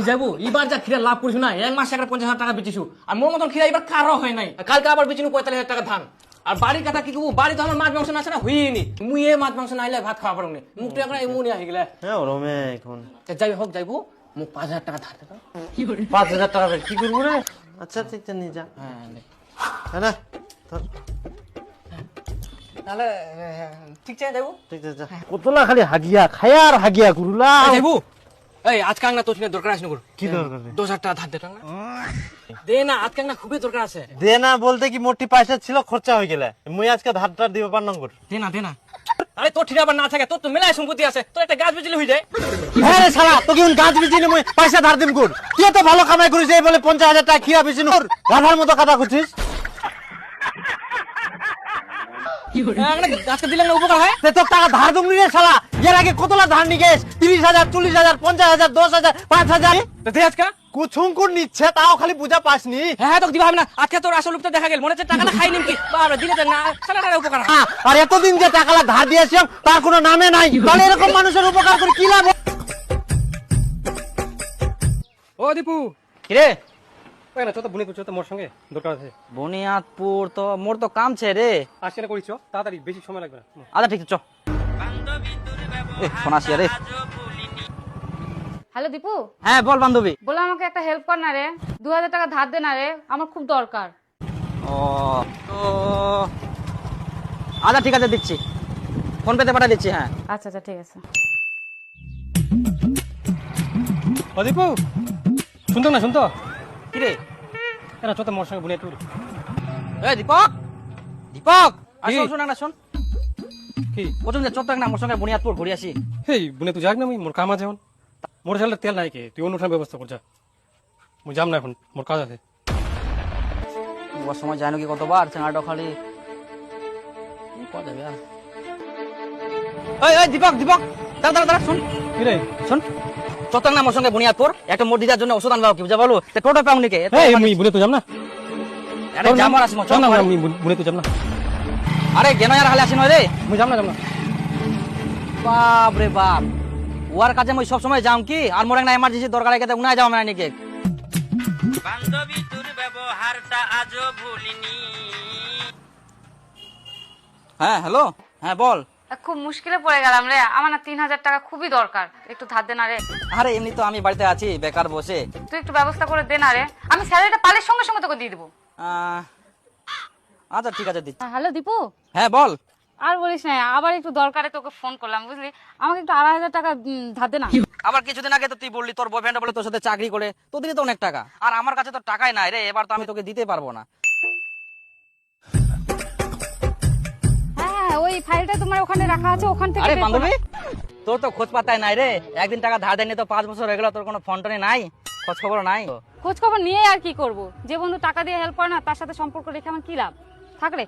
যাবো এবার যা খিরা লাভ করিস না 1 মাসে 50,000 টাকা বেচিছু আর মোর মতন খিরা এবার কারো হয় নাই কালকে আবার বেচিনু 45,000 টাকা ধান আর বাড়ির কথা কি কব বাড়ি তো আমার মাছ মাংস না ছাড়া হইনি মুই এ মাছ মাংস নাইলে ভাত খাওয়া পারুনি মুখ তো এখন এমনি আহি গেলে হ্যাঁ ওরমে এখন যাই হোক যাইবো মুখ 5,000 টাকা ধার দেব 5,000 টাকা কি করবো রে? আচ্ছা ঠিক আছে নিয়ে যা। হ্যাঁ হ্যাঁ না ধর, তাহলে ঠিক আছে যাইবো ঠিক আছে যা। কতলা খালি হাগিয়া খায়া আর হাগিয়া গুরুলা। যাইবো এই আজকাল না তোর দরকার আছে না কি দরকার রে? 2,000 টাকা ধার দে টাকা দে না আজকাল না খুবই দরকার আছে দে না বলতে কি মোটি পয়সা ছিল খরচা হয়ে গেলে মুই আজকে ধারটা দিব পারলাম কর। দে না আরে তোর ঠিক আবার না থাকে তোর তো মেলায় সম্পত্তি আছে তোর একটা গাছ বেচলে হয়ে যায় হ্যাঁ রে শালা তোকে গাছ বিচিনি মুই পয়সা ধার দিম কর। তুই তো ভালো কামাই করিস এই বলে 50,000 টাকা খিয়া বিচিনি কর। গাধার মতো কথা কইছিস। গাছকে দিলে না উপকার হয় তে তোর টাকা ধার দুমনি রে শালা। এর আগে কতলা ধার নিগেস 30,000 40,000 50,000 10,000 5,000 দে আজকা কুছুঙ্কুর নিচ্ছে তাও খালি বুঝা পাসনি। হ্যাঁ তোকে দিবা হবে না আজকে তোর আসল রূপটা দেখা গেল মনে হচ্ছে টাকাটা খাই নিম কি বাবা দিলে তো না সারা টাকা উপকার হয় আর এতদিন যে টাকালা ধার দিয়েছিলাম তার কোনো নামে নাই। তাহলে এরকম মানুষের উপকার করে কি লাভ? ও দীপু কি রে ওই না চো তো বুনি করছো তো মোর সঙ্গে দরকার আছে। বুনিয়াদপুর তো মোর তো কাম ছে রে আসছে না করিস তাড়াতাড়ি বেশি সময় লাগবে না। আচ্ছা ঠিক আছে চ ফোন আসি রে হ্যালো দীপু হ্যাঁ বল বান্ধবী বলে আমাকে একটা হেল্প কর না রে 2,000 টাকা ধার দে না রে আমার খুব দরকার ও তো আচ্ছা ঠিক আছে দিচ্ছি ফোন পেতে পাঠিয়ে দিচ্ছি হ্যাঁ আচ্ছা আচ্ছা ঠিক আছে ও দীপু শুনতো না শুনতো কি রে না চো তো মোর সঙ্গে বুনি একটু এই দীপক কি? আসো শোন না শোন কি প্রথম যে চত্বর না আমার সঙ্গে বুনিয়াদপুর ঘুরে আসি হেই বুনি তুই যাক না মোর কাম আছে এখন মোর সালে তেল নাই কে তুই অনুষ্ঠান ব্যবস্থা কর যা মুই যাম না এখন মোর কাজ আছে। ওর সময় যায় নাকি কতবার চাঙাটা খালি কি করা যাবে আর এই দীপক দাঁড়া শুন কি রে শোন চত্বর না আমার সঙ্গে বুনিয়াদপুর একটা মোর দিদার জন্য ওষুধ আনবা কি বুঝা বলো টোটো পাও নিকে এই মুই বুনি তুই যাম না আরে জামার আসমো চল না আমি বুনি তুই যাম না আরে কেন আর হালে আসি নয় রে মুই যাম না বাপ রে বাপ ওর কাছে মই সব সময় যাম কি আর মোর একটা এমার্জেন্সি দরকার আছে উনায় যাও মানে নিকে বান্ধবী তোর ব্যবহারটা আজও ভুলিনি। হ্যাঁ হ্যালো হ্যাঁ বল খুব মুশকিলে পড়ে গেলাম রে আমার না 3,000 টাকা খুবই দরকার একটু ধার দে না রে আরে এমনি তো আমি বাড়িতে আছি বেকার বসে তুই একটু ব্যবস্থা করে দে না রে আমি স্যালারিটা পালের সঙ্গে সঙ্গে তোকে দিয়ে দেবো আচ্ছা ঠিক আছে দিচ্ছি হ্যালো দীপু হ্যাঁ বল আর বলিস না আবার একটু দরকারে তোকে ফোন করলাম বুঝলি আমাকে একটু 2,500 টাকা ধার দে না আবার কিছুদিন আগে তো তুই বললি তোর বয়ফ্রেন্ড বলে তোর সাথে চাকরি করে তোদেরই তো অনেক টাকা আর আমার কাছে তো টাকাই নাই রে এবার তো আমি তোকে দিতে পারবো না হ্যাঁ ওই ফাইলটা তোমার ওখানে রাখা আছে ওখান থেকে আরে বের করো। বান্ধবী তোর তো খোঁজ পাতাই নাই রে একদিন টাকা ধার দেয়নি তো 5 বছর হয়ে গেল তোর কোনো ফোন টোনে নাই খোঁজ খবর নাই খোঁজ খবর নিয়ে আর কি করব যে বন্ধু টাকা দিয়ে হেল্প করে না তার সাথে সম্পর্ক রেখে আমার কি লাভ থাক রে